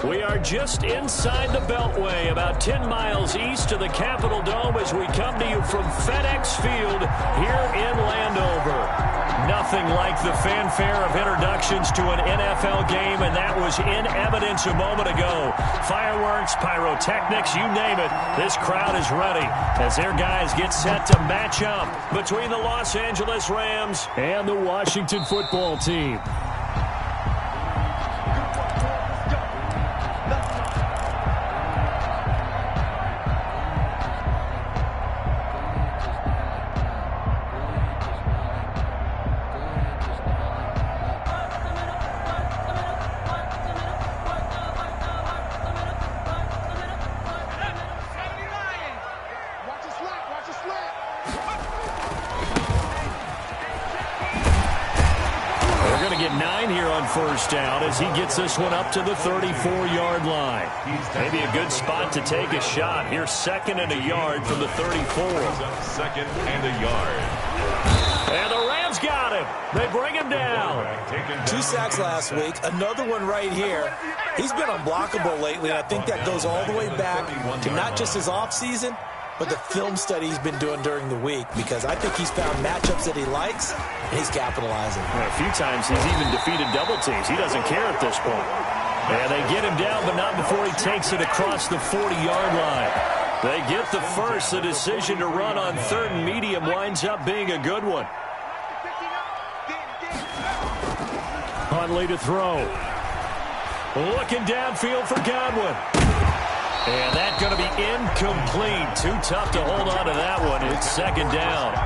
We are just inside the Beltway, about 10 miles east of the Capitol Dome as we come to you from FedEx Field here in Landover. Nothing like the fanfare of introductions to an NFL game, and that was in evidence a moment ago. Fireworks, pyrotechnics, you name it. This crowd is ready as their guys get set to match up between the Los Angeles Rams and the Washington football team. First down as he gets this one up to the 34-yard line. Maybe a good spot to take a shot. Here's 2nd and a yard from the 34. 2nd and a yard. And the Rams got him. They bring him down. 2 sacks last week. Another one right here. He's been unblockable lately, and I think that goes all the way back to not just his offseason, but the film study he's been doing during the week, because I think he's found matchups that he likes, and he's capitalizing. A few times he's even defeated double teams. He doesn't care at this point. And they get him down, but not before he takes it across the 40-yard line. They get the first. The decision to run on 3rd and medium winds up being a good one. Huntley to throw. Looking downfield for Godwin. And that's going to be incomplete. Too tough to hold on to that one. It's 2nd down.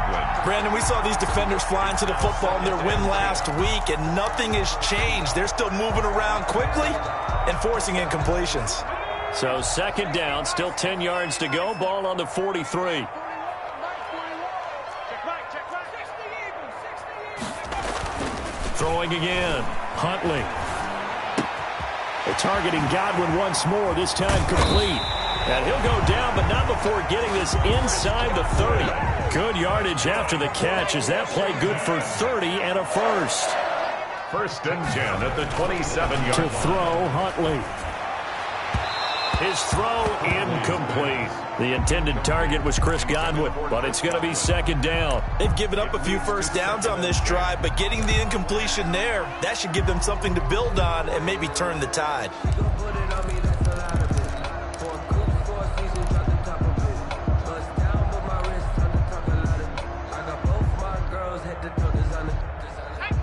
Brandon, we saw these defenders flying to the football in their win last week, and nothing has changed. They're still moving around quickly and forcing incompletions. So 2nd down, still 10 yards to go. Ball on the 43. Throwing again. Huntley. They're targeting Godwin once more, this time complete. And he'll go down, but not before getting this inside the 30. Good yardage after the catch. Is that play good for 30 and a first? 1st and 10 at the 27-yard line. To throw, Huntley. His throw incomplete. The intended target was Chris Godwin, but it's going to be 2nd down. They've given up a few first downs on this drive, but getting the incompletion there, that should give them something to build on and maybe turn the tide.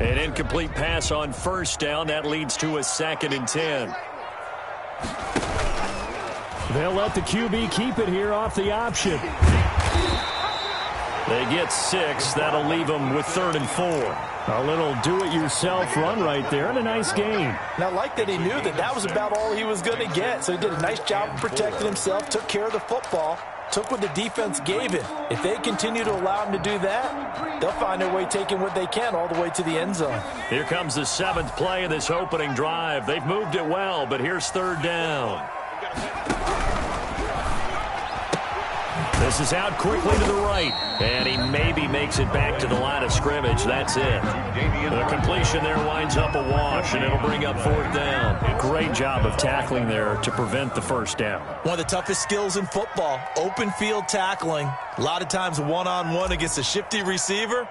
An incomplete pass on 1st down. That leads to a 2nd and 10. They'll let the QB keep it here off the option. They get 6. That'll leave them with 3rd and 4. A little do-it-yourself run right there and a nice gain. And I like that he knew that that was about all he was going to get. So he did a nice job of protecting himself, took care of the football, took what the defense gave him. If they continue to allow him to do that, they'll find their way taking what they can all the way to the end zone. Here comes the 7th play of this opening drive. They've moved it well, but here's 3rd down. This is out quickly to the right, and he maybe makes it back to the line of scrimmage. That's it. The completion there winds up a wash, and it'll bring up 4th down. Great job of tackling there to prevent the 1st down. One of the toughest skills in football, open field tackling. A lot of times one-on-one against a shifty receiver.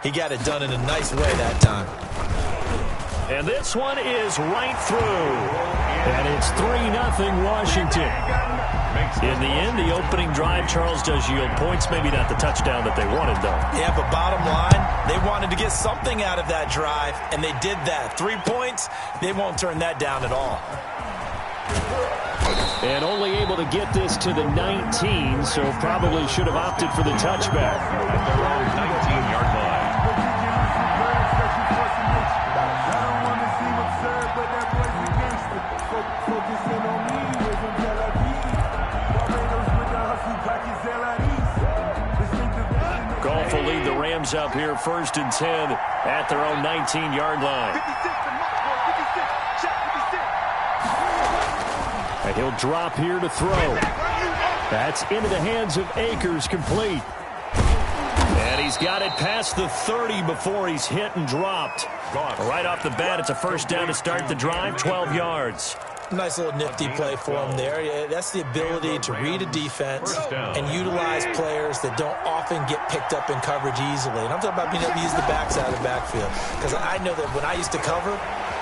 He got it done in a nice way that time. And this one is right through. And it's 3-0 Washington. In the end, the opening drive, Charles, does yield points. Maybe not the touchdown that they wanted, though. Yeah, but bottom line, they wanted to get something out of that drive, and they did that. 3 points, they won't turn that down at all. And only able to get this to the 19, so probably should have opted for the touchback. At their own 19-yard line. Golf will lead the Rams up here 1st and 10 at their own 19-yard line. And he'll drop here to throw. That's into the hands of Akers, complete. And he's got it past the 30 before he's hit and dropped. Right off the bat, it's a 1st down to start the drive, 12 yards. Nice little nifty play for him there. Yeah, that's the ability to read a defense and utilize players that don't often get picked up in coverage easily. And I'm talking about being able to use the backside of the backfield. Because I know that when I used to cover,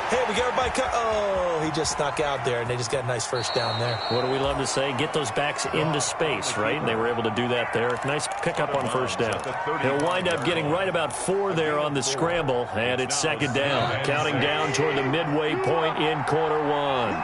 hey, we got everybody oh, he just snuck out there, and they just got a nice first down there. What do we love to say? Get those backs into space, right? And they were able to do that there. Nice pickup on first down. He'll wind up getting right about 4 there on the scramble, and it's second down. Counting down toward the midway point in quarter 1.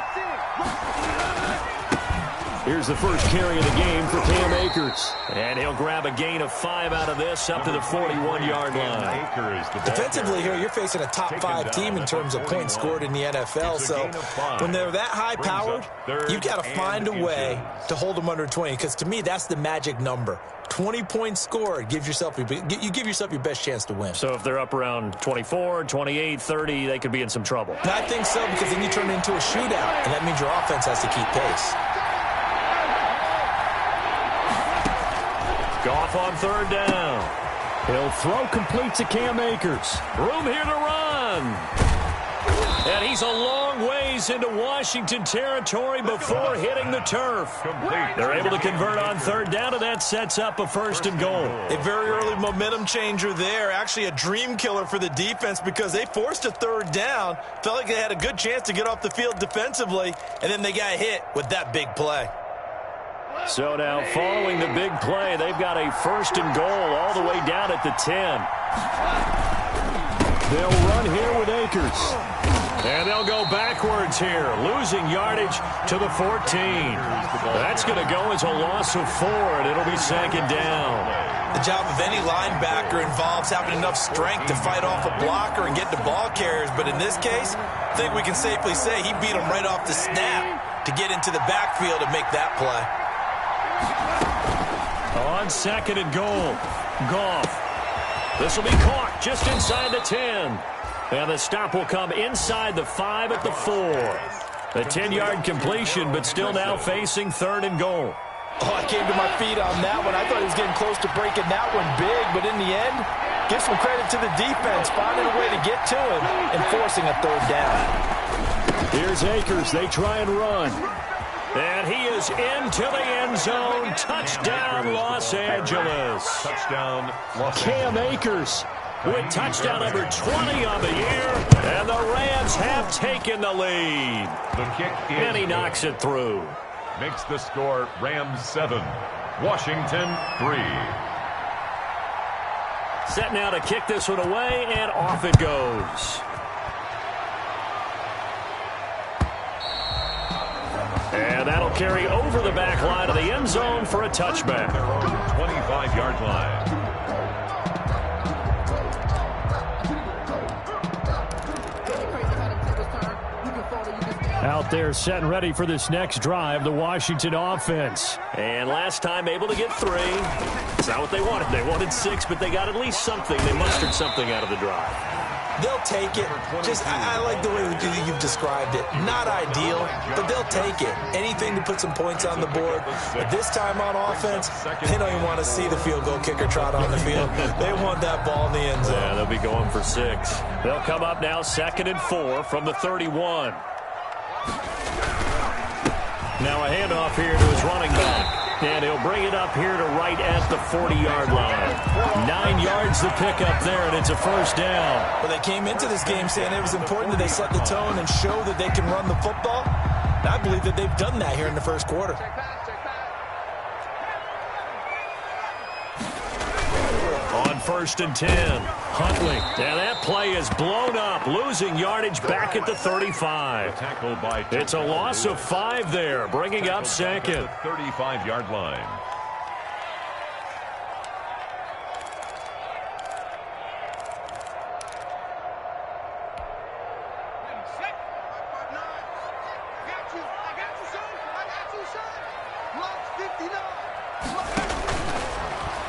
Here's the first carry of the game for Cam Akers. And he'll grab a gain of 5 out of this up to the 41-yard line. Defensively here, you're facing a top-5 team in terms of points scored in the NFL. So when they're that high-powered, you've got to find a way to hold them under 20. Because to me, that's the magic number. 20 points scored. You give yourself your best chance to win. So if they're up around 24, 28, 30, they could be in some trouble. And I think so, because then you turn it into a shootout, and that means your offense has to keep pace. Goff on third down. He'll throw complete to Cam Akers. Room here to run. And he's a long ways into Washington territory before hitting the turf. They're able to convert on third down, and that sets up a first and goal. A very early momentum changer there. Actually a dream killer for the defense because they forced a third down. Felt like they had a good chance to get off the field defensively, and then they got hit with that big play. So now, following the big play, they've got a first and goal all the way down at the 10. They'll run here with Akers. And they'll go backwards here, losing yardage to the 14. That's going to go as a loss of 4, and it'll be second down. The job of any linebacker involves having enough strength to fight off a blocker and get to ball carriers. But in this case, I think we can safely say he beat him right off the snap to get into the backfield and make that play. On second and goal, Goff. This will be caught just inside the 10. And the stop will come inside the 5 at the 4. A 10-yard completion, but still now facing third and goal. Oh, I came to my feet on that one. I thought he was getting close to breaking that one big, but in the end, give some credit to the defense, finding a way to get to him and forcing a third down. Here's Akers. They try and run. And he is into the end zone. Touchdown, Los Angeles. Touchdown, Los Angeles. Cam Akers with touchdown number 20 on the year. And the Rams have taken the lead. The kick is and he knocks it through. Makes the score Rams 7, Washington 3. Set now to kick this one away, and off it goes. And that'll carry over the back line of the end zone for a touchback. 25-yard line. Out there set and ready for this next drive, the Washington offense. And last time able to get 3. It's not what they wanted. They wanted 6, but they got at least something. They mustered something out of the drive. They'll take it. I like the way you've described it. Not ideal, but they'll take it. Anything to put some points on the board. But this time on offense, they don't even want to see the field goal kicker trot on the field. They want that ball in the end zone. Yeah, they'll be going for 6. They'll come up now 2nd and 4 from the 31. Now a handoff here to his running back. And he'll bring it up here to right at the 40-yard line. 9 yards to pick up there, and it's a first down. Well, they came into this game saying it was important that they set the tone and show that they can run the football. And I believe that they've done that here in the first quarter. On 1st and 10, Huntley. And that play is blown up, losing yardage back at the 35. It's a loss of 5 there, bringing up 2nd. 35-yard line.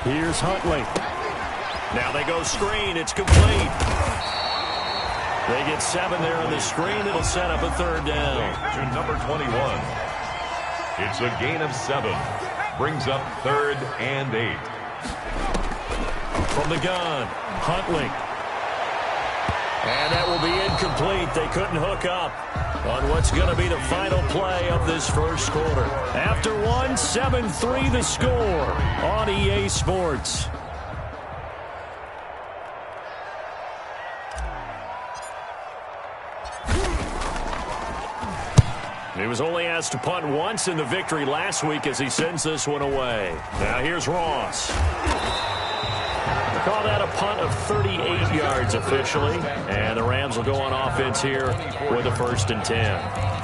Here's Huntley. Now they go screen. It's complete. They get 7 there on the screen. It'll set up a third down. To number 21. It's a gain of 7. Brings up 3rd and 8. From the gun, Huntley. And that will be incomplete. They couldn't hook up on what's going to be the final play of this first quarter. After one, 7-3 the score on EA Sports. He was only asked to punt once in the victory last week as he sends this one away. Now here's Ross. Call that a punt of 38 yards officially. And the Rams will go on offense here with a 1st and 10.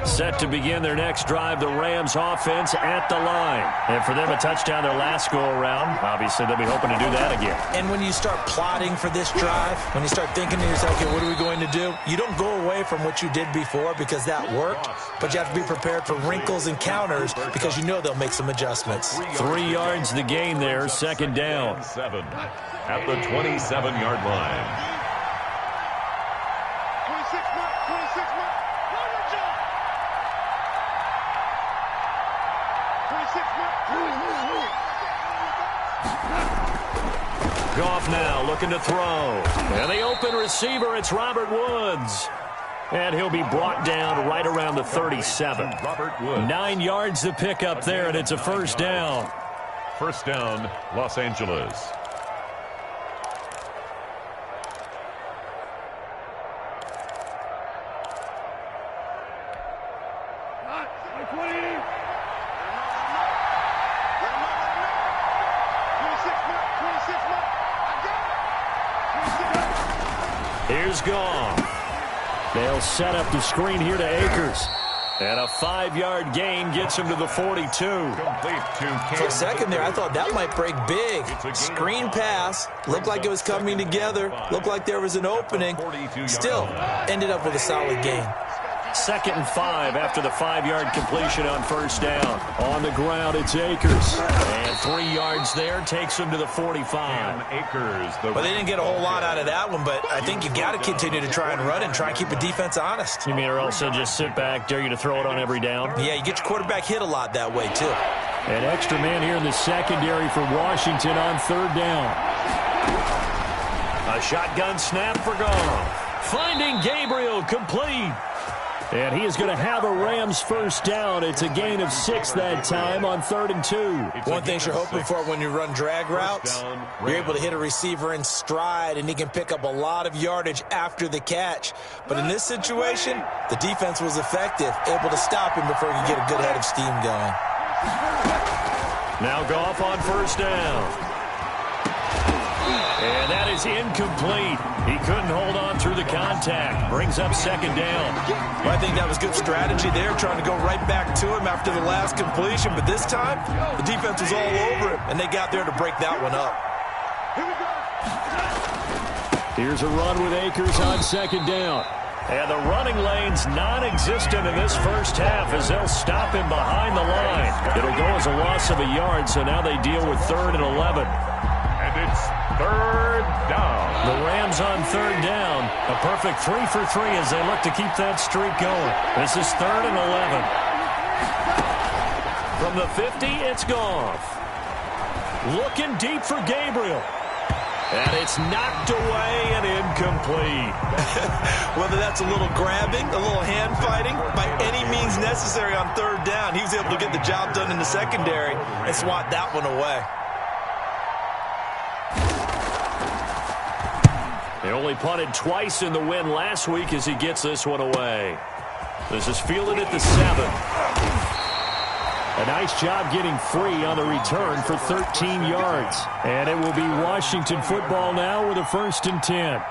Set to begin their next drive, the Rams offense at the line. And for them, a touchdown their last go-around. Obviously, they'll be hoping to do that again. And when you start plotting for this drive, when you start thinking to yourself, okay, what are we going to do? You don't go away from what you did before because that worked, but you have to be prepared for wrinkles and counters because you know they'll make some adjustments. 3 yards the gain there, 2nd down. 7 at the 27-yard line. Goff now looking to throw. And the open receiver, it's Robert Woods. And he'll be brought down right around the 37. Robert Woods. 9 yards to pick up there, and it's a 1st down. 1st down, Los Angeles. Here's Goff. They'll set up the screen here to Akers. And a 5-yard gain gets him to the 42. For a second there, I thought that might break big. Screen pass. Looked like it was coming together. Looked like there was an opening. Still, ended up with a solid gain. 2nd and 5 after the 5-yard completion on 1st down. On the ground, it's Akers. And 3 yards there takes him to the 45. Well, they didn't get a whole lot out of that one, but I think you've got to continue to try and run and try and keep the defense honest. You mean or also just sit back, dare you to throw it on every down? Yeah, you get your quarterback hit a lot that way, too. An extra man here in the secondary for Washington on 3rd down. A shotgun snap for Goff. Finding Gabriel complete. And he is going to have a Rams 1st down. It's a gain of 6 that time on 3rd and 2. One thing you're hoping for when you run drag routes, you're able to hit a receiver in stride, and he can pick up a lot of yardage after the catch. But in this situation, the defense was effective, able to stop him before he could get a good head of steam going. Now Goff on 1st down. And that is incomplete. He couldn't hold on through the contact. Brings up 2nd down. Well, I think that was good strategy there, trying to go right back to him after the last completion. But this time, the defense was all over him, and they got there to break that one up. Here's a run with Akers on 2nd down. And the running lane's non-existent in this 1st half as they'll stop him behind the line. It'll go as a loss of a yard, so now they deal with 3rd and 11. It's 3rd down. The Rams on 3rd down. A perfect 3 for 3 as they look to keep that streak going. This is 3rd and 11. From the 50, it's Goff. Looking deep for Gabriel. And it's knocked away and incomplete. Whether that's a little grabbing, a little hand fighting, by any means necessary on 3rd down, he was able to get the job done in the secondary and swat that one away. They only punted twice in the win last week as he gets this one away. This is fielded at the 7. A nice job getting free on the return for 13 yards. And it will be Washington football now with a 1st and 10.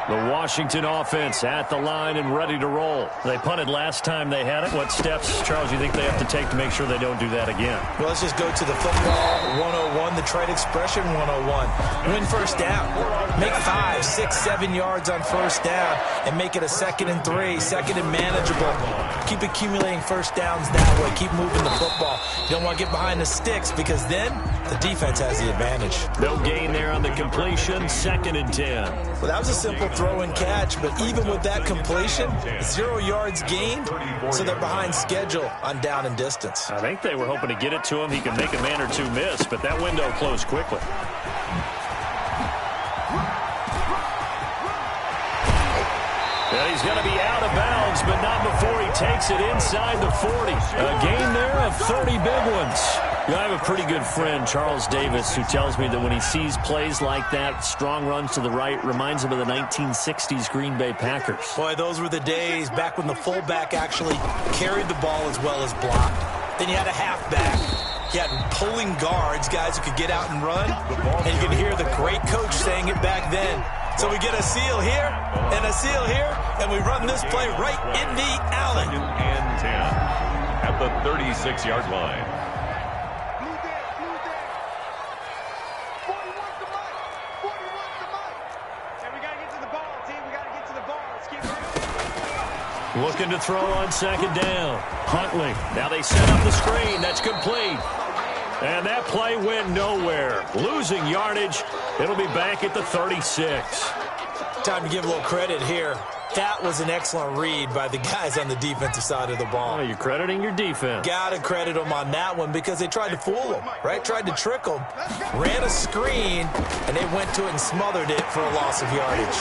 The Washington offense at the line and ready to roll. They punted last time they had it. What steps, Charles, do you think they have to take to make sure they don't do that again? Well, let's just go to the football 101, the trade expression 101. Win 1st down. Make 5, 6, 7 yards on 1st down and make it a 2nd and 3, 2nd and manageable. Keep accumulating first downs that way. Keep moving the football. You don't want to get behind the sticks because then the defense has the advantage. No gain there on the completion. 2nd and 10. Well, that was a simple throw and catch, but even with that completion, 0 yards gained, so they're behind schedule on down and distance. I think they were hoping to get it to him. He could make a man or two miss, but that window closed quickly. And he's going to be out of bounds, but not before he takes it inside the 40. A gain there of 30 big ones. I have a pretty good friend, Charles Davis, who tells me that when he sees plays like that, strong runs to the right, reminds him of the 1960s Green Bay Packers. Boy, those were the days back when the fullback actually carried the ball as well as blocked. Then you had a halfback. You had pulling guards, guys who could get out and run. And you can hear the great coach saying it back then. So we get a seal here and a seal here, and we run this play right in the alley. 2nd and 10 at the 36-yard line. Looking to throw on 2nd down. Huntley. Now they set up the screen. That's complete. And that play went nowhere. Losing yardage. It'll be back at the 36. Time to give a little credit here. That was an excellent read by the guys on the defensive side of the ball. Oh, you're crediting your defense. Got to credit them on that one because they tried to fool them, right? Tried to trick them. Ran a screen, and they went to it and smothered it for a loss of yardage.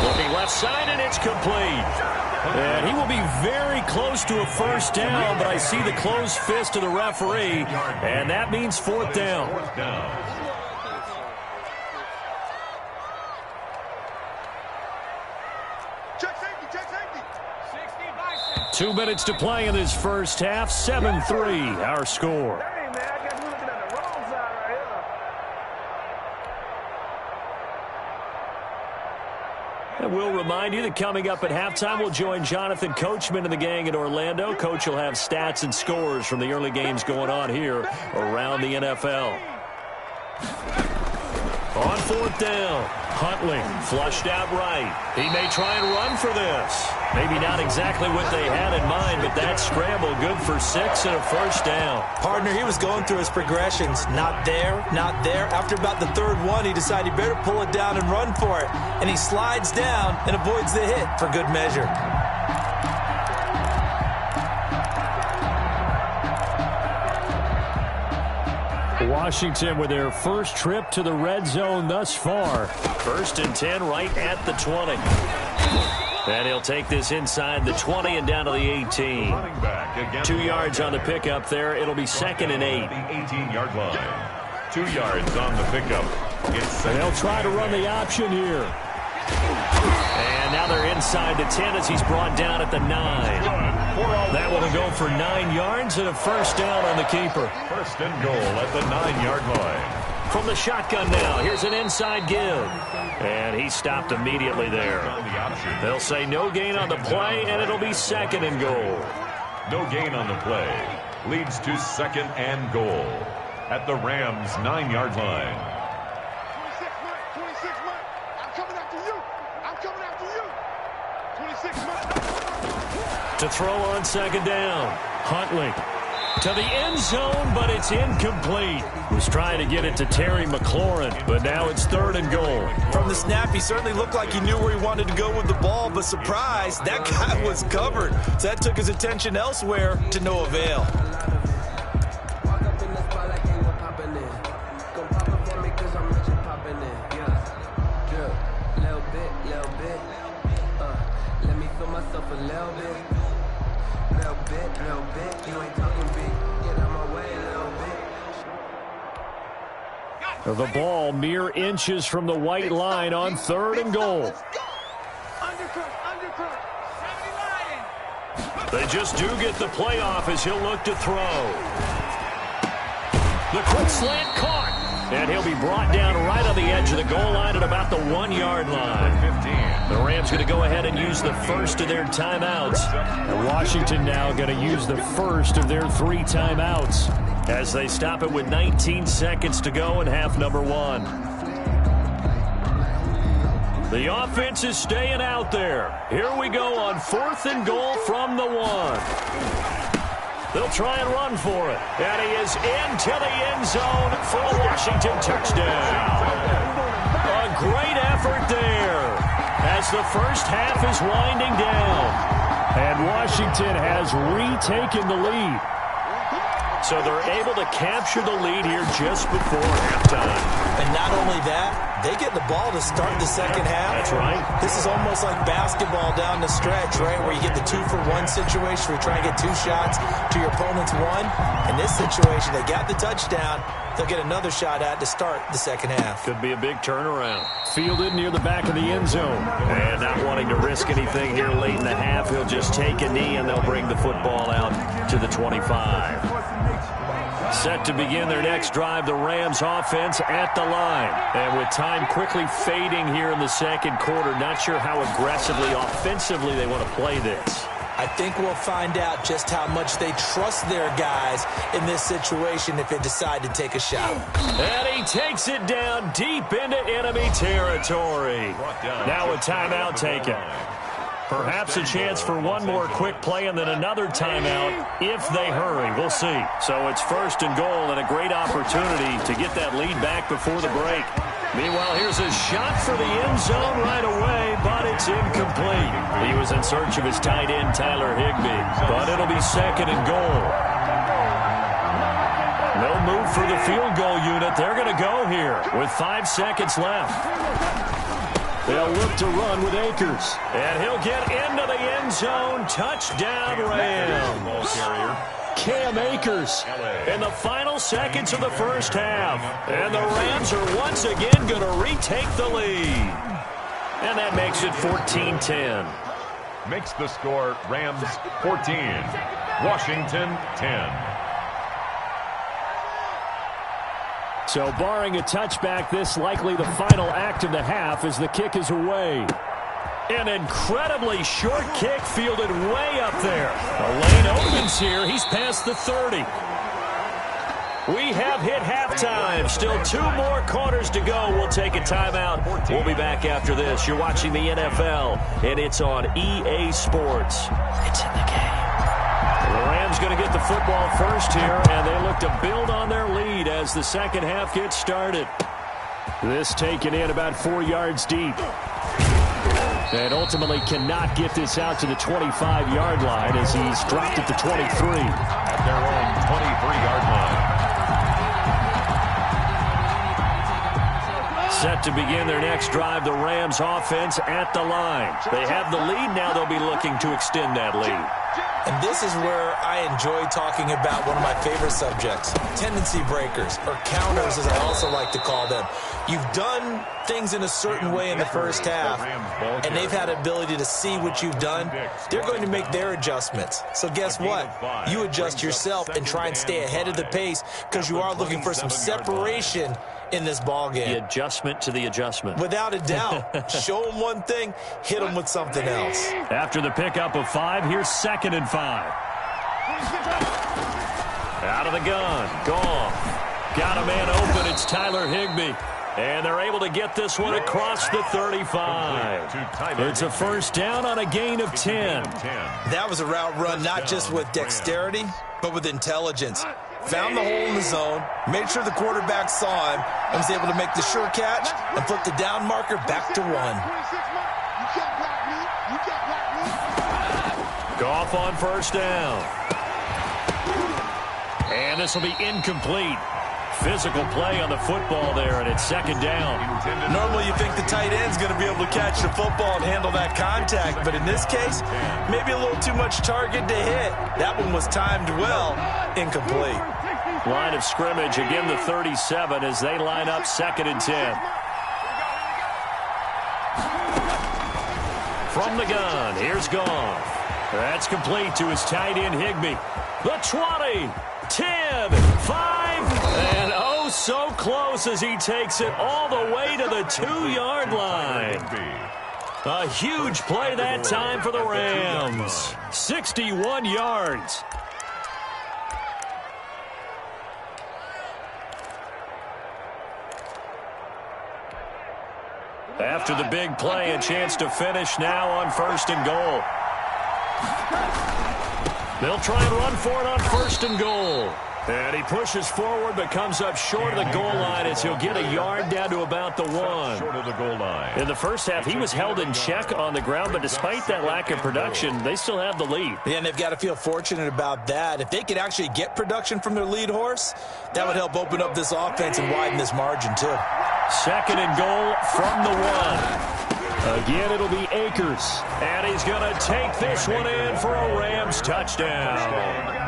Looking left side, and it's complete. And he will be very close to a first down, but I see the closed fist of the referee, and that means 4th down. Check safety. 2 minutes to play in this first half. 7-3, our score. Hey, man, I guess we're looking at the wrong side right here. And we'll remind you that coming up at halftime, we'll join Jonathan Coachman and the gang in Orlando. Coach will have stats and scores from the early games going on here around the NFL. On 4th down, Huntley flushed out right. He may try and run for this. Maybe not exactly what they had in mind, but that scramble good for 6 and a first down. Partner, he was going through his progressions. Not there, not there. After about the 3rd one, he decided he better pull it down and run for it. And he slides down and avoids the hit for good measure. Washington with their first trip to the red zone thus far. 1st and 10 right at the 20. And he'll take this inside the 20 and down to the 18. 2 yards on the pickup there. It'll be 2nd and 8. The 18-yard line. 2 yards on the pickup. And they'll try to run the option here. And now they're inside the 10 as he's brought down at the 9. That will go for 9 yards and a first down on the keeper. 1st and goal at the 9-yard line. From the shotgun now, here's an inside give. And he stopped immediately there. They'll say no gain on the play, and it'll be 2nd and goal. No gain on the play. Leads to 2nd and goal at the Rams' 9-yard line. 26 months. I'm coming after you. 26 months. To throw on 2nd down. Huntley to the end zone, but it's incomplete. Was trying to get it to Terry McLaurin, but now it's 3rd and goal. From the snap, he certainly looked like he knew where he wanted to go with the ball, but surprise, that guy was covered. So that took his attention elsewhere to no avail. The ball mere inches from the white line on 3rd and goal. They just do get the play off as he'll look to throw. The quick slant caught. And he'll be brought down right on the edge of the goal line at about the 1-yard line. The Rams going to go ahead and use the first of their timeouts. And Washington now going to use the first of their 3 timeouts as they stop it with 19 seconds to go in half number 1. The offense is staying out there. Here we go on 4th and goal from the 1. They'll try and run for it. And he is into the end zone for a Washington touchdown. A great effort there as the first half is winding down. And Washington has retaken the lead. So they're able to capture the lead here just before halftime. And not only that, they get the ball to start the second half. That's right. This is almost like basketball down the stretch, right, where you get the 2-for-1 situation where you try and get 2 shots to your opponent's 1. In this situation, they got the touchdown. They'll get another shot at to start the second half. Could be a big turnaround. Fielded near the back of the end zone. And not wanting to risk anything here late in the half, he'll just take a knee and they'll bring the football out to the 25. Set to begin their next drive, the Rams offense at the line. And with time quickly fading here in the second quarter, not sure how aggressively, offensively they want to play this. I think we'll find out just how much they trust their guys in this situation if they decide to take a shot. And he takes it down deep into enemy territory. Now a timeout taken. Perhaps a chance for one more quick play and then another timeout if they hurry. We'll see. So it's 1st and goal and a great opportunity to get that lead back before the break. Meanwhile, here's a shot for the end zone right away, but it's incomplete. He was in search of his tight end, Tyler Higbee, but it'll be 2nd and goal. No move for the field goal unit. They're going to go here with 5 seconds left. They'll look to run with Akers. And he'll get into the end zone. Touchdown, Rams. Cam Akers in the final seconds of the first half. And the Rams are once again going to retake the lead. And that makes it 14-10. Makes the score Rams 14, Washington 10. So barring a touchback, this likely the final act of the half as the kick is away. An incredibly short kick fielded way up there. The lane opens here. He's past the 30. We have hit halftime. Still 2 more quarters to go. We'll take a timeout. We'll be back after this. You're watching the NFL, and it's on EA Sports. It's in the game. The Rams going to get the football first here, and they look to build on their lead as the second half gets started. This taken in about 4 yards deep. And ultimately cannot get this out to the 25-yard line as he's dropped at the 23. At their own 23-yard line. Set to begin their next drive, the Rams offense at the line. They have the lead now. They'll be looking to extend that lead. And this is where I enjoy talking about one of my favorite subjects, tendency breakers, or counters as I also like to call them. You've done things in a certain way in the first half, and they've had the ability to see what you've done. They're going to make their adjustments. So guess what? You adjust yourself and try and stay ahead of the pace because you are looking for some separation in this ball game. The adjustment to the adjustment. Without a doubt. Show them one thing, hit them with something else. After the pickup of 5, here's 2nd and 5. Out of the gun. Goff. Got a man open. It's Tyler Higbee. And they're able to get this one across the 35. It's a first down on a gain of 10. That was a route run not just with dexterity, but with intelligence. Found the hole in the zone, made sure the quarterback saw him, and was able to make the sure catch and flip the down marker back to 1. Goff on first down. And this will be incomplete. Physical play on the football there, and it's 2nd down. Normally you think the tight end's going to be able to catch the football and handle that contact, but in this case, maybe a little too much target to hit. That one was timed well, incomplete. Line of scrimmage, again the 37 as they line up 2nd and 10. From the gun, here's Goff. That's complete to his tight end Higbee. The 20, 10, 5, and oh so close as he takes it all the way to the 2-yard line. A huge play that time for the Rams. 61 yards. After the big play, a chance to finish now on 1st and goal. They'll try and run for it on 1st and goal. And he pushes forward but comes up short of the goal line as he'll get a yard down to about the 1. Short of the goal line. In the first half, he was held in check on the ground, but despite that lack of production, they still have the lead. Yeah, and they've got to feel fortunate about that. If they could actually get production from their lead horse, that would help open up this offense and widen this margin too. 2nd and goal from the 1. Again, it'll be Akers. And he's going to take this one in for a Rams touchdown.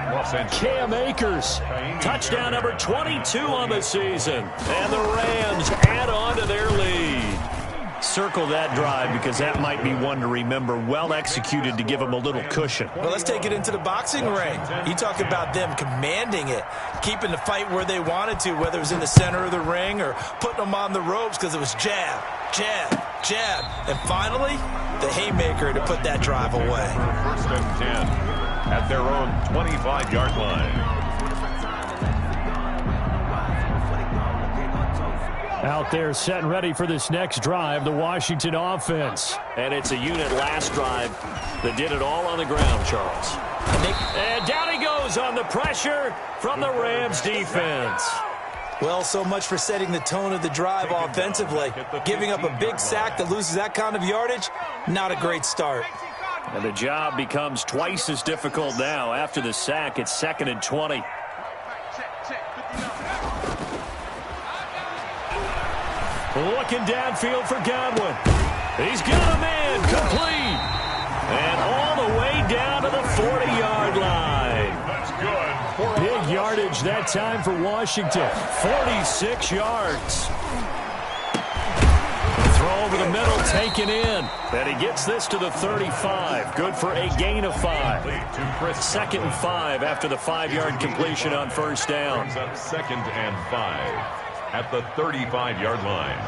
Cam Akers, touchdown number 22 on the season. And the Rams add on to their lead. Circle that drive because that might be one to remember. Well executed to give them a little cushion. Well, let's take it into the boxing ring. You talk about them commanding it, keeping the fight where they wanted to, whether it was in the center of the ring or putting them on the ropes because it was jab, jab, jab. And finally, the haymaker to put that drive away. 1st and 10 at their own 25-yard line. Out there set and ready for this next drive, the Washington offense. And it's a unit last drive that did it all on the ground, Charles. And down he goes on the pressure from the Rams defense. Well, so much for setting the tone of the drive offensively. Giving up a big sack that loses that kind of yardage, not a great start. And the job becomes twice as difficult now. After the sack, it's 2nd and 20. Looking downfield for Godwin. He's got a man complete. And all the way down to the 40-yard line. That's good. Big yardage that time for Washington. 46 yards. Throw over the middle, taken in. And he gets this to the 35. Good for a gain of 5. 2nd and 5 after the 5-yard completion on 1st down. Brings up 2nd and 5 at the 35-yard line.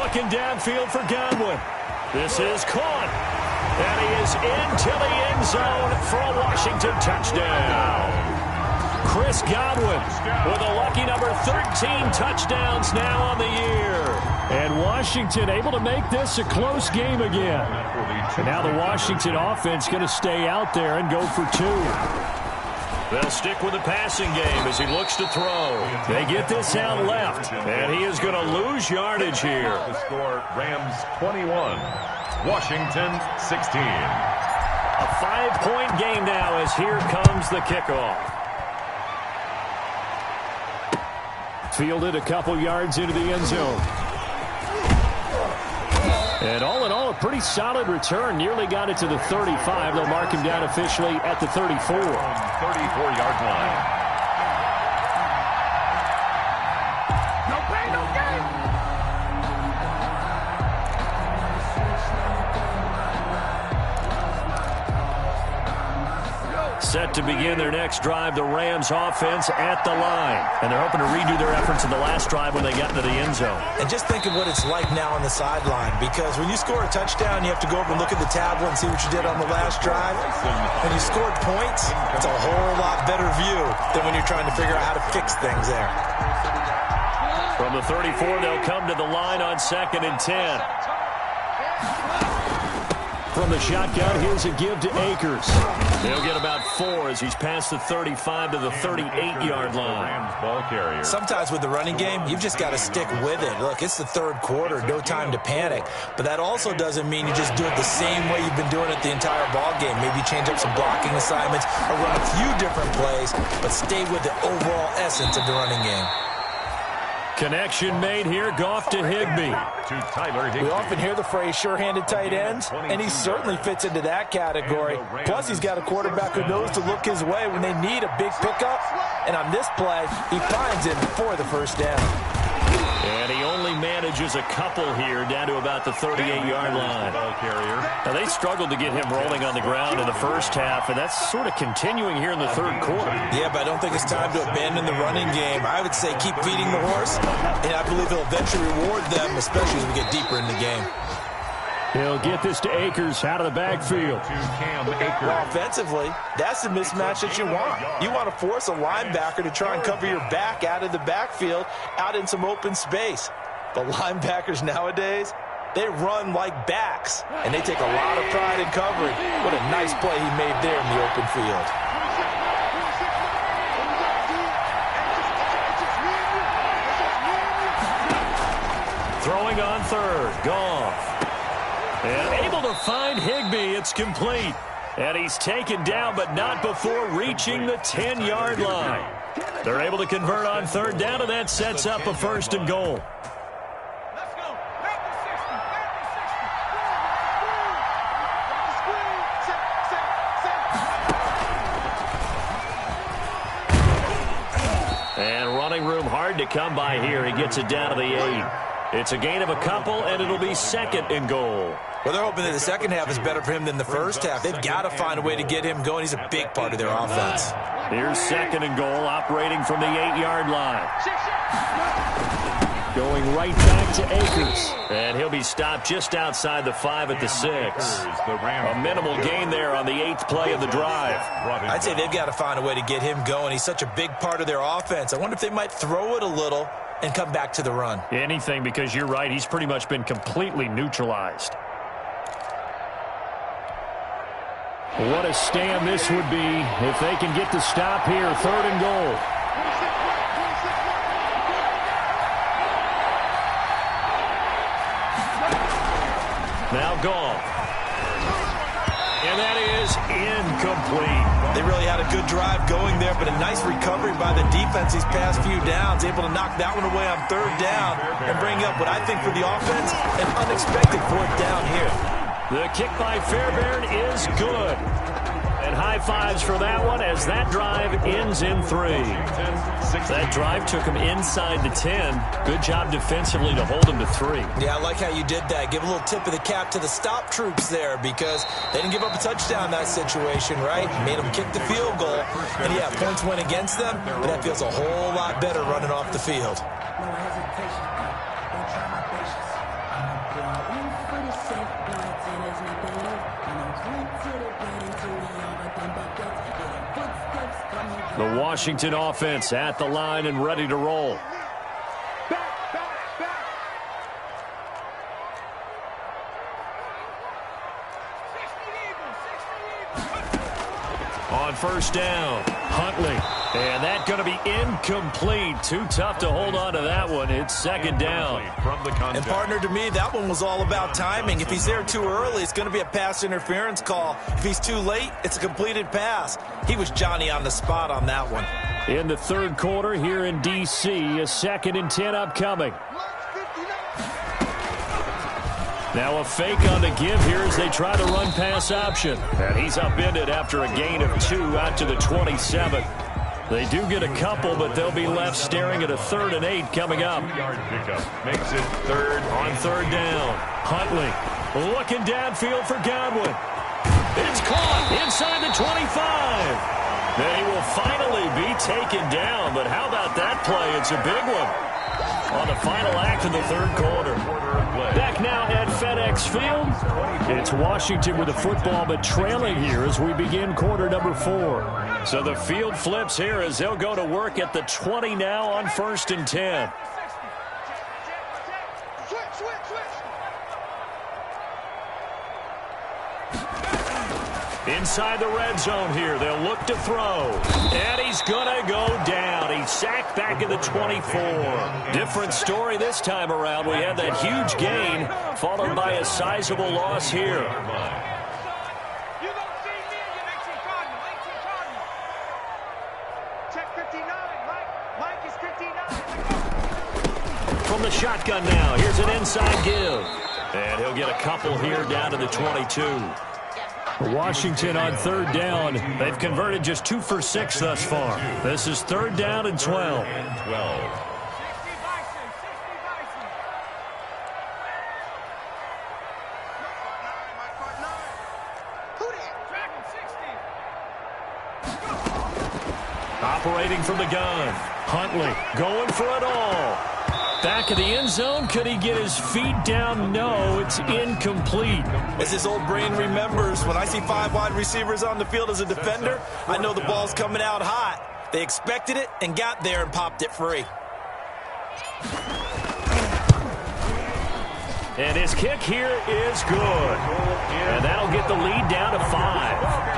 Looking downfield for Godwin. This is caught. And he is into the end zone for a Washington touchdown. Chris Godwin with a lucky number 13 touchdowns now on the year. And Washington able to make this a close game again. And now the Washington offense going to stay out there and go for 2. They'll stick with the passing game as he looks to throw. They get this out left, and he is going to lose yardage here. The score, Rams 21, Washington 16. A 5-point game now as here comes the kickoff. Fielded a couple yards into the end zone. And all in all, a pretty solid return. Nearly got it to the 35. They'll mark him down officially at the 34. 34-yard line. No pain, no gain. Set to begin their next drive, the Rams offense at the line. And they're hoping to redo their efforts in the last drive when they got into the end zone. And just think of what it's like now on the sideline, because when you score a touchdown, you have to go over and look at the tablet and see what you did on the last drive. When you scored points, it's a whole lot better view than when you're trying to figure out how to fix things there. From the 34, they'll come to the line on 2nd and 10. From the shotgun, here's a give to Akers. He'll get about 4 as he's past the 35 to the 38-yard line. Rams ball carrier. Sometimes with the running game, you've just got to stick with it. Look, it's the 3rd quarter, no time to panic. But that also doesn't mean you just do it the same way you've been doing it the entire ball game. Maybe change up some blocking assignments or run a few different plays, but stay with the overall essence of the running game. Connection made here, Goff to Higbee. To Tyler Higbee. We often hear the phrase sure-handed tight ends, and he certainly fits into that category. Plus, he's got a quarterback who knows to look his way when they need a big pickup. And on this play, he finds it for the 1st down. And he only manages a couple here down to about the 38-yard line. Now, they struggled to get him rolling on the ground in the first half, and that's sort of continuing here in the 3rd quarter. Yeah, but I don't think it's time to abandon the running game. I would say keep feeding the horse, and I believe he'll eventually reward them, especially as we get deeper in the game. He'll get this to Akers out of the backfield. Well, offensively, that's the mismatch that you want. You want to force a linebacker to try and cover your back out of the backfield, out in some open space. But linebackers nowadays, they run like backs, and they take a lot of pride in covering. What a nice play he made there in the open field. Throwing on third, Goff. And able to find Higbee. It's complete. And he's taken down, but not before reaching the 10-yard line. They're able to convert on third down, and that sets up a 1st and goal. And running room hard to come by here. He gets it down to the 8. It's a gain of a couple, and it'll be 2nd and goal. Well, they're hoping that the second half is better for him than the first half. They've got to find a way to get him going. He's a big part of their offense. Here's 2nd and goal, operating from the 8-yard line. Going right back to Akers. And he'll be stopped just outside the 5 at the 6. A minimal gain there on the 8th play of the drive. I'd say they've got to find a way to get him going. He's such a big part of their offense. I wonder if they might throw it a little and come back to the run. Anything, because you're right, he's pretty much been completely neutralized. What a stand this would be if they can get the stop here. 3rd and goal. Now Goff. And that is incomplete. They really had a good drive going there, but a nice recovery by the defense these past few downs, able to knock that one away on 3rd down and bring up what I think for the offense, an unexpected 4th down here. The kick by Fairbairn is good. And high fives for that one as that drive ends in 3. That drive took him inside the 10. Good job defensively to hold him to 3. Yeah, I like how you did that. Give a little tip of the cap to the stop troops there because they didn't give up a touchdown in that situation, right? Made them kick the field goal. And, yeah, points went against them, but that feels a whole lot better running off the field. No hesitation. Don't try my patience. I'm for the safe blood, and there's nothing left. And I'm clean to the bread until we all but them buckets. Yeah, footsteps coming. The Washington offense at the line and ready to roll. On 1st down, Huntley. And that's going to be incomplete. Too tough to hold on to that one. It's 2nd down. And, partner, to me, that one was all about timing. If he's there too early, it's going to be a pass interference call. If he's too late, it's a completed pass. He was Johnny on the spot on that one. In the 3rd quarter here in D.C., a 2nd and 10 upcoming. Now a fake on the give here as they try the run-pass option. And he's upended after a gain of 2 out to the 27. They do get a couple, but they'll be left staring at a 3rd and 8 coming up. Makes it 3rd on 3rd down. Huntley looking downfield for Godwin. It's caught inside the 25. Then he will finally be taken down, but how about that play? It's a big one on the final act of the 3rd quarter. Back now at FedEx Field. It's Washington with the football, but trailing here as we begin quarter number 4. So the field flips here as they'll go to work at the 20 now on 1st and 10. Inside the red zone here, they'll look to throw. And he's going to go down. He's sacked back at the 24. Different story this time around. We had that huge gain, followed by a sizable loss here. From the shotgun now, here's an inside give. And he'll get a couple here down to the 22. Washington on 3rd down. They've converted just 2 for 6 thus far. This is 3rd down and 12. Operating from the gun. Huntley going for it all. Back of the end zone. Could he get his feet down? No, it's incomplete. As his old brain remembers, when I see 5 wide receivers on the field as a defender, I know the ball's coming out hot. They expected it and got there and popped it free. And his kick here is good. And that'll get the lead down to 5.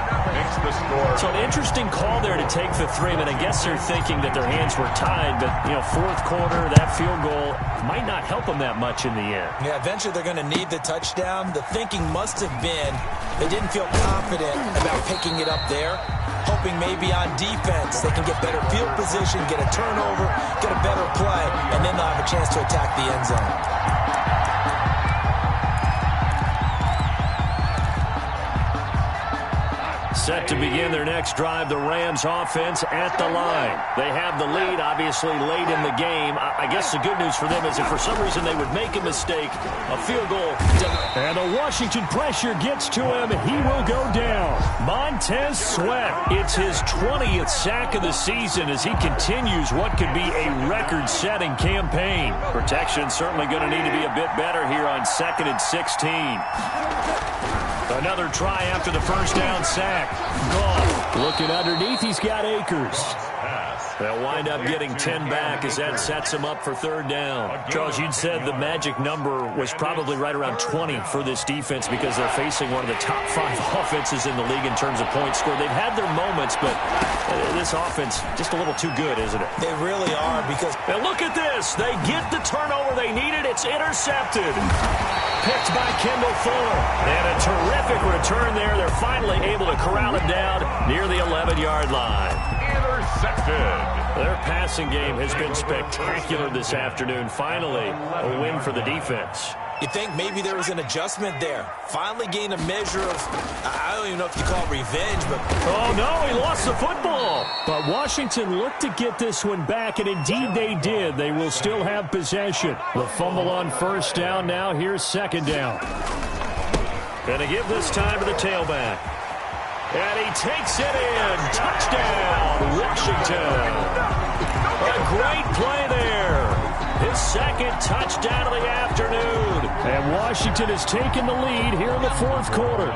So an interesting call there to take the 3. I mean, I guess they're thinking that their hands were tied, but, you know, fourth quarter, that field goal might not help them that much in the end. Yeah, eventually they're going to need the touchdown. The thinking must have been they didn't feel confident about picking it up there, hoping maybe on defense they can get better field position, get a turnover, get a better play, and then they'll have a chance to attack the end zone. Set to begin their next drive, the Rams offense at the line. They have the lead, obviously, late in the game. I guess the good news for them is if for some reason they would make a mistake, a field goal. And the Washington pressure gets to him. He will go down. Montez Sweat. It's his 20th sack of the season as he continues what could be a record-setting campaign. Protection certainly going to need to be a bit better here on 2nd and 16. Another try after the first down sack. Goff looking underneath. He's got Akers. They'll wind up getting 10 back as that sets him up for 3rd down. Charles, you'd said the magic number was probably right around 20 for this defense because they're facing one of the top 5 offenses in the league in terms of points scored. They've had their moments, but this offense just a little too good, isn't it? They really are because... And look at this. They get the turnover they needed. It's intercepted. Picked by Kendall Fuller. And a terrific return there. They're finally able to corral him down near the 11-yard line. Intercepted. Their passing game has been spectacular this afternoon. Finally, a win for the defense. You think maybe there was an adjustment there. Finally gained a measure of, I don't even know if you call it revenge, but... Oh, no, he lost the football. But Washington looked to get this one back, and indeed they did. They will still have possession. The fumble on 1st down now. Here's 2nd down. Going to give this time to the tailback. And he takes it in. Touchdown, Washington. A great play there. His 2nd touchdown of the afternoon. And Washington has taken the lead here in the 4th quarter.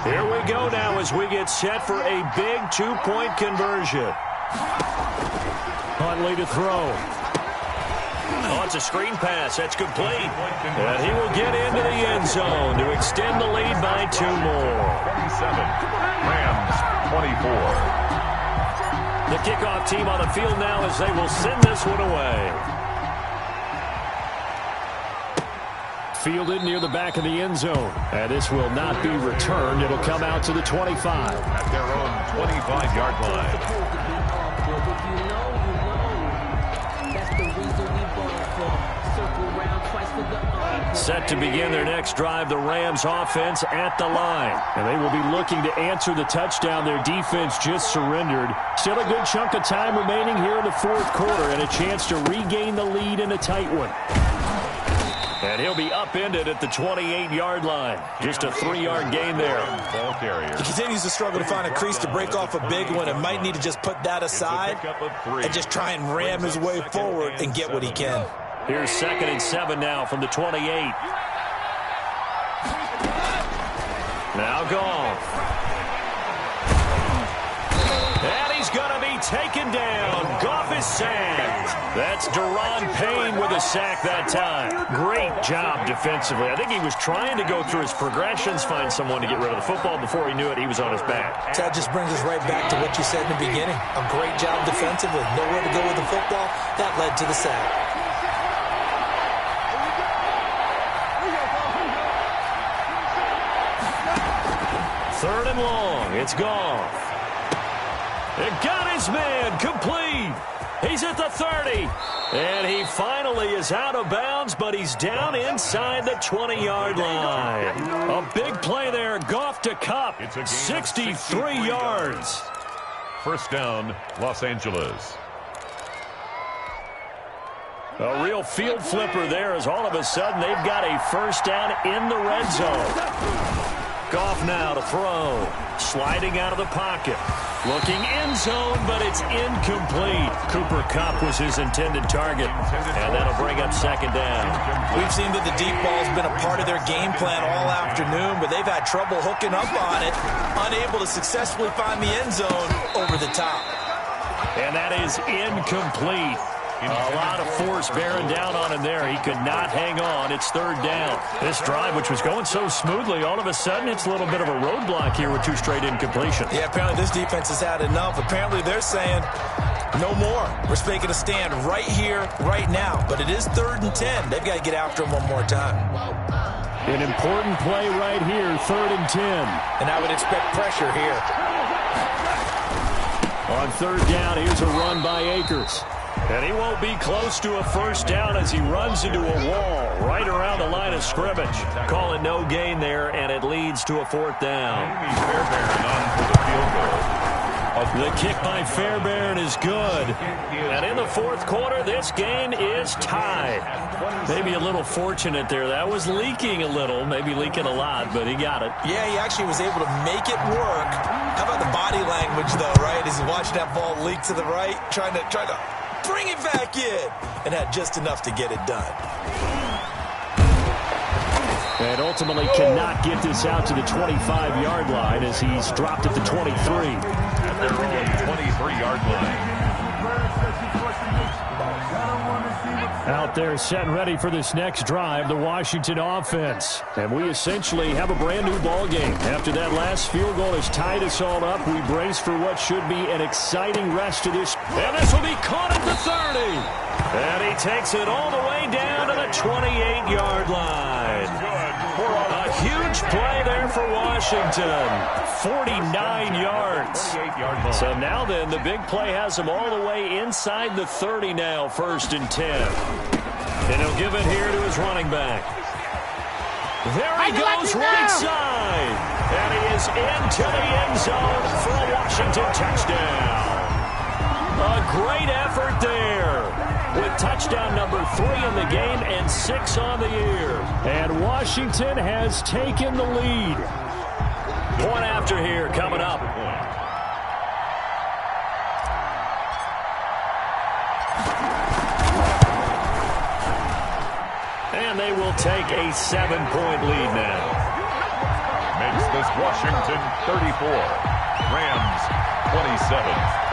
Here we go now as we get set for a big 2-point conversion. Huntley to throw. Oh, it's a screen pass. That's complete. And he will get into the end zone to extend the lead by 2 more. 27. Rams 24. The kickoff team on the field now as they will send this one away. Fielded near the back of the end zone. And this will not be returned. It'll come out to the 25. At their own 25-yard line. Set to begin their next drive, the Rams offense at the line. And they will be looking to answer the touchdown their defense just surrendered. Still a good chunk of time remaining here in the 4th quarter and a chance to regain the lead in a tight one. And he'll be upended at the 28-yard line. Just a 3-yard gain there. Ball carrier. He continues to struggle to find a crease to break off a big one and might need to just put that aside and just try and ram his way forward and get what he can. Here's 2nd and 7 now from the 28. Now Goff. And he's going to be taken down. Goff is sacked. That's Deron Payne with a sack that time. Great job defensively. I think he was trying to go through his progressions, find someone to get rid of the football. Before he knew it, he was on his back. That just brings us right back to what you said in the beginning. A great job defensively. Nowhere to go with the football. That led to the sack. 3rd and long. It's Goff. It got his man complete. He's at the 30. And he finally is out of bounds, but he's down inside the 20-yard line. A big play there. Goff to Kupp. 63 yards. 1st down, Los Angeles. A real field flipper there as all of a sudden they've got a 1st down in the red zone. Goff now to throw. Sliding out of the pocket. Looking end zone, but it's incomplete. Cooper Kupp was his intended target, and that'll bring up second down. We've seen that the deep ball's been a part of their game plan all afternoon, but they've had trouble hooking up on it, unable to successfully find the end zone over the top. And that is incomplete. A lot of force bearing down on him there. He could not hang on. It's third down. This drive, which was going so smoothly, all of a sudden it's a little bit of a roadblock here with two straight incompletions. Yeah, apparently this defense has had enough. Apparently they're saying no more. We're making a stand right here, right now. But it is 3rd and 10. They've got to get after him one more time. An important play right here, 3rd and 10. And I would expect pressure here. On 3rd down, here's a run by Akers. And he won't be close to a first down as he runs into a wall right around the line of scrimmage. Calling no gain there, and it leads to a 4th down. The kick by Fairbairn is good. And in the 4th quarter, this game is tied. Maybe a little fortunate there. That was leaking a little, maybe leaking a lot, but he got it. Yeah, he actually was able to make it work. How about the body language, though, right? As he watched that ball leak to the right, trying to bring it back in, and had just enough to get it done. And ultimately cannot get this out to the 25-yard line as he's dropped at the 23. At their own 23-yard line. Out there set and ready for this next drive, the Washington offense. And we essentially have a brand-new ball game. After that last field goal has tied us all up, we brace for what should be an exciting rest of this. And this will be caught at the 30. And he takes it all the way down to the 28-yard line. A huge play there for Washington. 49 yards. So now then, the big play has him all the way inside the 30 now, 1st and 10. And he'll give it here to his running back. There he goes right side. And he is into the end zone for a Washington touchdown. A great effort there, with touchdown number 3 in the game and 6 on the year. And Washington has taken the lead. Point after here coming up. And they will take a 7-point lead now. Makes this Washington 34. Rams 27.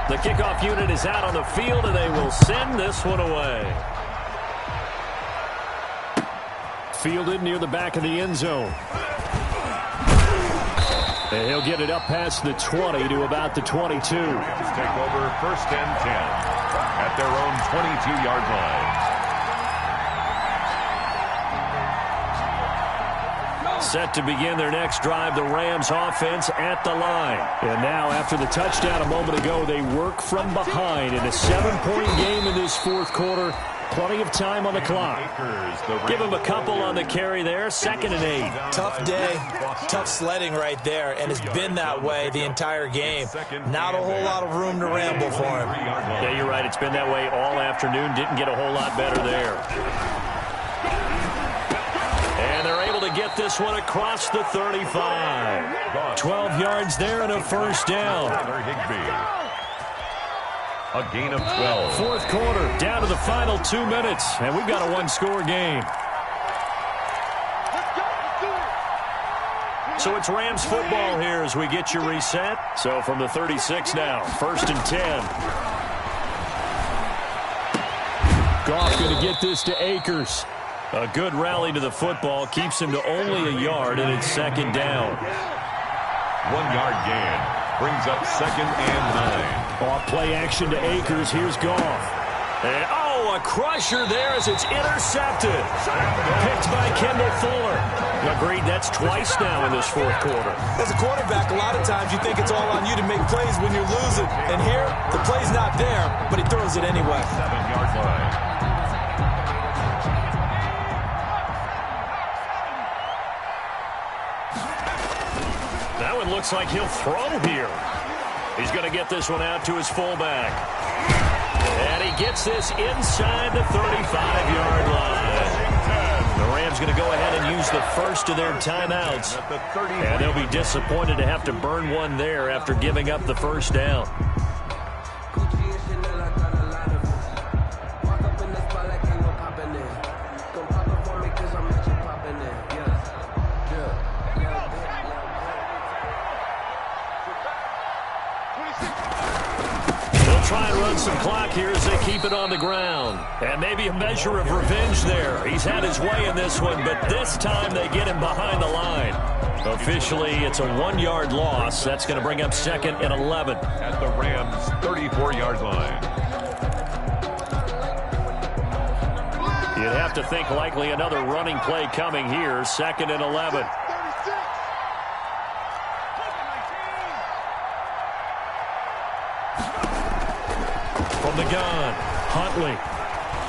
The kickoff unit is out on the field, and they will send this one away. Fielded near the back of the end zone. And he'll get it up past the 20 to about the 22. Rams take over 1st and 10 at their own 22-yard line. Set to begin their next drive, the Rams offense at the line. And now, after the touchdown a moment ago, they work from behind in a 7-point game in this 4th quarter. Plenty of time on the clock. Give him a couple on the carry there, 2nd and 8. Tough day, tough sledding right there, and it's been that way the entire game. Not a whole lot of room to ramble for him. Yeah, you're right. It's been that way all afternoon. Didn't get a whole lot better there. And they're able to get this one across the 35. 12 yards there and a 1st down. A gain of 12. 4th quarter, down to the final 2 minutes, and we've got a 1-score game. So it's Rams football here as we get you reset. So from the 36 now, 1st and 10. Goff going to get this to Akers. A good rally to the football keeps him to only a yard, and it's 2nd down. 1-yard gain. Brings up 2nd and 9. Off play action to Akers. Here's Goff. And, a crusher there as it's intercepted. Picked by Kendall Fuller. Agreed, that's twice now in this 4th quarter. As a quarterback, a lot of times you think it's all on you to make plays when you're losing. And here, the play's not there, but he throws it anyway. 7-yard line. looks like he'll throw here. He's going to get this one out to his fullback. And he gets this inside the 35-yard line. The Rams going to go ahead and use the first of their timeouts. And they'll be disappointed to have to burn one there after giving up the first down. Try and run some clock here as they keep it on the ground. And maybe a measure of revenge there. He's had his way in this one, but this time they get him behind the line. Officially, it's a 1-yard loss. That's going to bring up 2nd and 11. At the Rams' 34-yard line. You'd have to think likely another running play coming here. 2nd and 11. From the gun, Huntley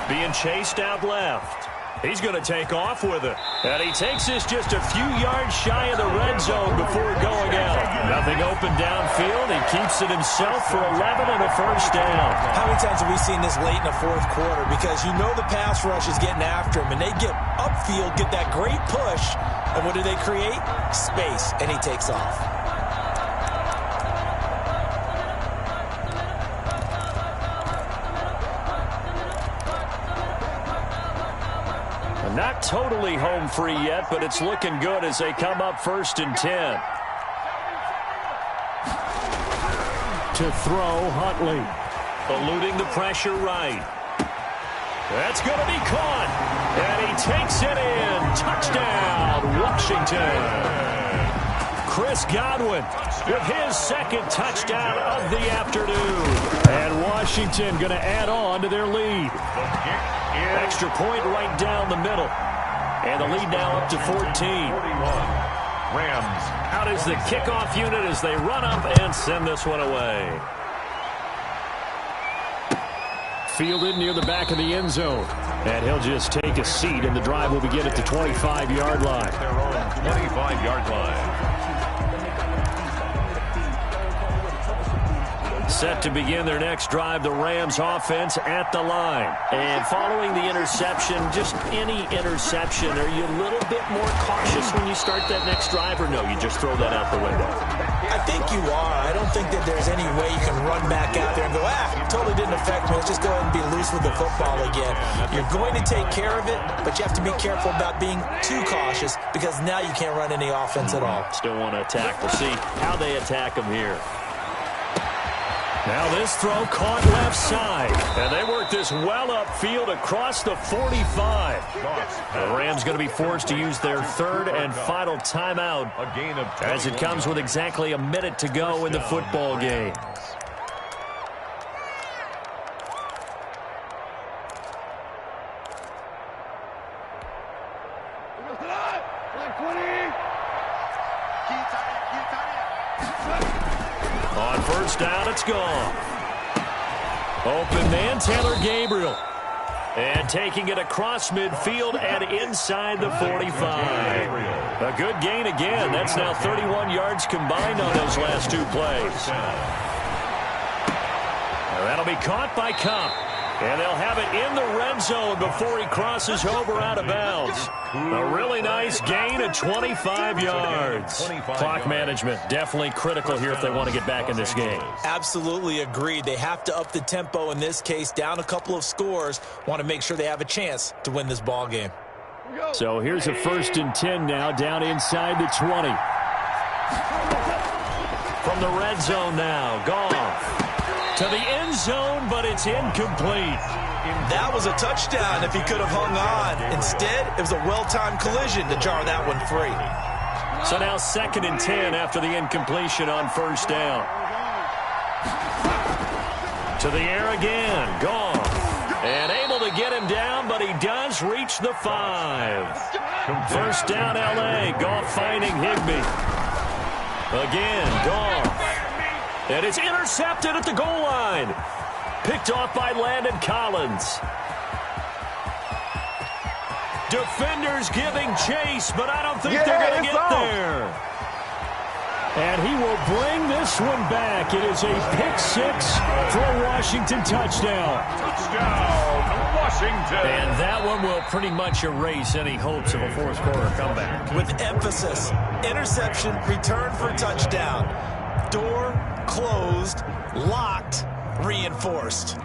being chased out left. He's going to take off with it. And he takes this just a few yards shy of the red zone before going out. Nothing open downfield. He keeps it himself for 11 and a first down. How many times have we seen this late in the fourth quarter? Because you know the pass rush is getting after him, and they get upfield, get that great push, and what do they create? Space, and he takes off. Not totally home free yet, but it's looking good as they come up 1st and 10. To throw, Huntley. Eluding the pressure right. That's going to be caught. And he takes it in. Touchdown, Washington. Chris Godwin with his 2nd touchdown of the afternoon. And Washington going to add on to their lead. Extra point right down the middle. And the lead now up to 14. Rams. Out is the kickoff unit as they run up and send this one away. Fielded near the back of the end zone. And he'll just take a seat, and the drive will begin at the 25-yard line. Their own 25-yard line. Set to begin their next drive, the Rams offense at the line. And following the interception, just any interception, are you a little bit more cautious when you start that next drive, or no, you just throw that out the window? I think you are. I don't think that there's any way you can run back out there and go, totally didn't affect me. Let's just go ahead and be loose with the football again. You're going to take care of it, but you have to be careful about being too cautious because now you can't run any offense at all. Still want to attack. We'll see how they attack them here. Now this throw caught left side. And they work this well upfield across the 45. The Rams going to be forced to use their 3rd and final timeout as it comes with exactly a minute to go in the football game. On 1st down, it's gone. Open man, Taylor Gabriel. And taking it across midfield and inside the 45. A good gain again. That's now 31 yards combined on those last 2 plays. That'll be caught by Cup. And they'll have it in the red zone before he crosses over out of bounds. A really nice gain of 25 yards. Clock management definitely critical here if they want to get back in this game. Absolutely agreed. They have to up the tempo in this case, down a couple of scores. Want to make sure they have a chance to win this ball game. So here's a 1st and 10 now, down inside the 20. From the red zone now, Goff. To the end zone, but it's incomplete. That was a touchdown if he could have hung on. Instead, it was a well-timed collision to jar that one free. So now 2nd and 10 after the incompletion on 1st down. To the air again, Goff. And able to get him down, but he does reach the 5. 1st down, L.A. Goff finding Higbee. Again, Goff. And it's intercepted at the goal line. Picked off by Landon Collins. Defenders giving chase, but I don't think they're going to get there. And he will bring this one back. It is a pick six for a Washington touchdown. Touchdown, Washington. And that one will pretty much erase any hopes of a fourth quarter comeback. With emphasis, interception, return for touchdown. Door closed, locked, reinforced.